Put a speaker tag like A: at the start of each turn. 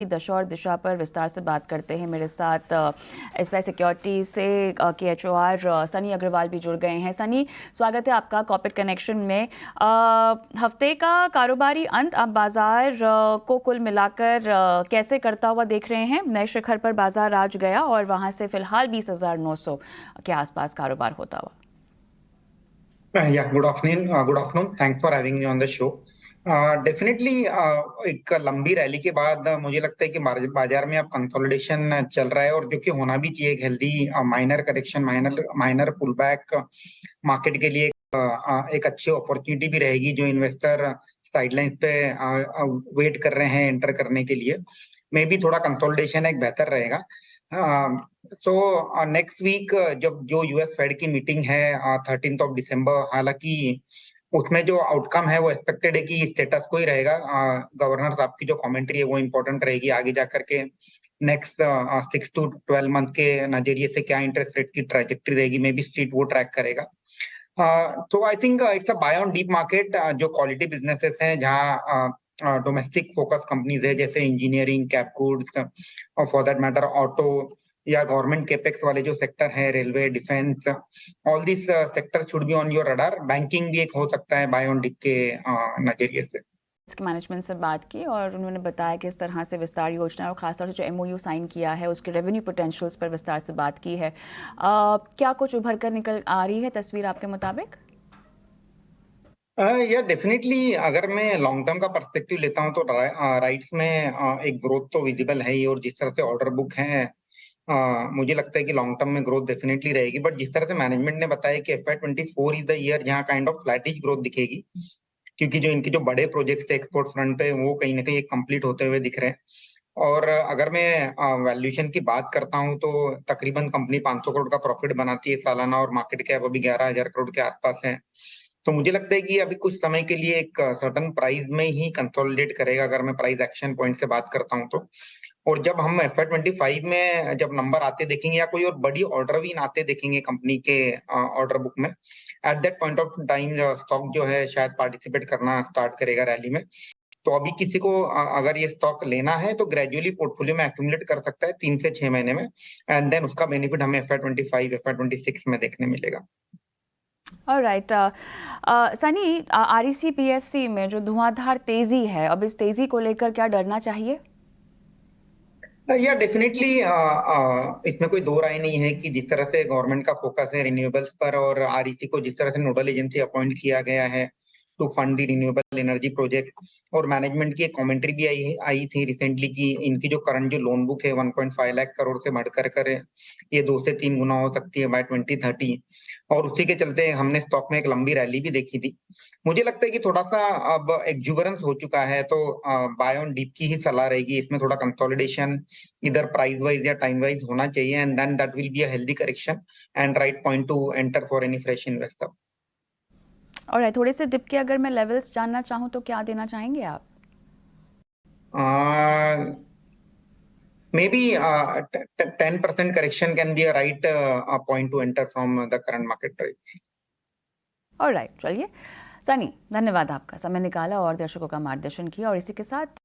A: दशा और दिशा पर विस्तार से बात करते हैं। मेरे साथ एसबीआई सिक्योरिटी से KHOR सनी अग्रवाल भी जुड़ गए हैं। सनी, स्वागत है आपका कॉर्पोरेट कनेक्शन में। हफ्ते का कारोबारी अंत अब बाजार को कुल मिलाकर कैसे करता हुआ देख रहे हैं? नए शिखर पर बाजार आज गया और वहां से फिलहाल 20,900 के आसपास कारोबार होता हुआ।
B: Yeah, good afternoon. Good afternoon. Thanks for having me on the show. Definitely एक लंबी रैली के बाद मुझे लगता है कि बाजार में अब कंसोलिडेशन चल रहा है, और जो कि होना भी चाहिए। एक healthy minor correction, minor pull back market के लिए एक अच्छी अपॉर्चुनिटी भी रहेगी, जो इन्वेस्टर साइडलाइंस पे वेट कर रहे हैं एंटर करने के लिए। मे भी थोड़ा कंसोलिडेशन एक बेहतर रहेगा। सो नेक्स्ट वीक जब जो यूएस फेड की मीटिंग है 13 दिसंबर, हालांकि उसमें जो आउटकम है वो एक्सपेक्टेड है कि स्टेटस को ही रहेगा। गवर्नर साहब की जो कमेंट्री है वो इम्पोर्टेंट रहेगी आगे जाकर के। नेक्स्ट 6 to 12 मंथ के नजरिए से क्या इंटरेस्ट रेट की ट्रैजेक्टरी रहेगी, मे बी स्ट्रीट वो ट्रैक करेगा। तो I think it's a buy on dip market. जो क्वालिटी बिजनेसेस हैं, जहाँ डोमेस्टिक फोकस कंपनीज है, जैसे इंजीनियरिंग, कैप गुड्स और फॉर दैट मैटर ऑटो, या गवर्नमेंट केपेक्स वाले जो सेक्टर है, railway, defence, all this sector should be on your radar. Banking भी एक हो सकता है बाय ऑन डिप के नजरिए से।
A: इसके मैनेजमेंट से बात की और उन्होंने बताया कि इस तरह से विस्तार योजना और खासतौर से जो MOU साइन किया है उसके रेवेन्यू पोटेंशियल्स पर विस्तार से बात की है। क्या कुछ उभर कर निकल आ रही है तस्वीर आपके मुताबिक?
B: या डेफिनेटली, अगर मैं लॉन्ग टर्म का पर्सपेक्टिव लेता हूं तो राइट्स में एक ग्रोथ तो विजिबल है ही, और जिस तरह से ऑर्डर बुक है, मुझे लगता है कि लॉन्ग टर्म में ग्रोथ डेफिनेटली रहेगी। बट जिस तरह से मैनेजमेंट ने बताया कि FY 24 इज द ईयर जहाँ काइंड ऑफ फ्लैटिश ग्रोथ दिखेगी, क्योंकि जो इनके जो बड़े प्रोजेक्ट्स एक्सपोर्ट फ्रंट पे वो कहीं ना कहीं कंप्लीट होते हुए दिख रहे हैं। और अगर मैं वैल्यूएशन की बात करता हूं तो तकरीबन कंपनी 500 करोड़ का प्रॉफिट बनाती है सालाना, और मार्केट कैप अभी 11,000 करोड़ के आसपास है। तो मुझे लगता है कि अभी कुछ समय के लिए एक सर्टन प्राइस में ही कंसोलिडेट करेगा, अगर मैं प्राइस एक्शन पॉइंट से बात करता हूं तो। और जब हम FY 25 में जब नंबर आते देखेंगे, या कोई और बड़ी ऑर्डर भी आते देखेंगे कंपनी के ऑर्डर बुक में, at that point of time stock जो है शायद पार्टिसिपेट करना स्टार्ट करेगा रैली में। तो अभी किसी को अगर ये स्टॉक लेना है तो ग्रेजुअली पोर्टफोलियो में एक्यूमुलेट कर सकता है 3 से 6 महीने में, एंड देन उसका बेनिफिट हमें FY 25, FY 26 में देखने मिलेगा।
A: ऑलराइट। सनी, REC PFC में जो धुआंधार तेजी है, अब इस तेजी को लेकर क्या डरना चाहिए?
B: या डेफिनेटली, इसमें कोई दो राय नहीं है कि जिस तरह से गवर्नमेंट का फोकस है रिन्यूएबल्स पर, और REC को जिस तरह से नोडल एजेंसी अपॉइंट किया गया है to fund the renewable energy project, और मैनेजमेंट की एक कमेंट्री भी आई थी रिसेंटली कि इनकी जो करंट जो लोन बुक है 1.5 लाख करोड़ से बढ़कर कर ये 2 से 3 गुना हो सकती है बाय 2030। और उसी के चलते हमने स्टॉक में एक लंबी रैली भी देखी थी। मुझे लगता है कि थोड़ा सा अब एक्जुबरेंस हो चुका है, तो बाय ऑन डीप की ही सलाह रहेगी। इसमें थोड़ा कंसोलिडेशन इधर प्राइस वाइज या टाइम वाइज होना चाहिए, and then that will be a healthy correction and right point to enter for any fresh investor.
A: Alright, थोड़े से डिप के अगर मैं लेवल्स जानना चाहूँ तो क्या देना चाहेंगे आप?
B: Maybe 10% correction can be a right point to enter from the current market price.
A: Alright, चलिए। सनी, धन्यवाद, आपका समय निकाला और दर्शकों का मार्गदर्शन किया, और इसी के साथ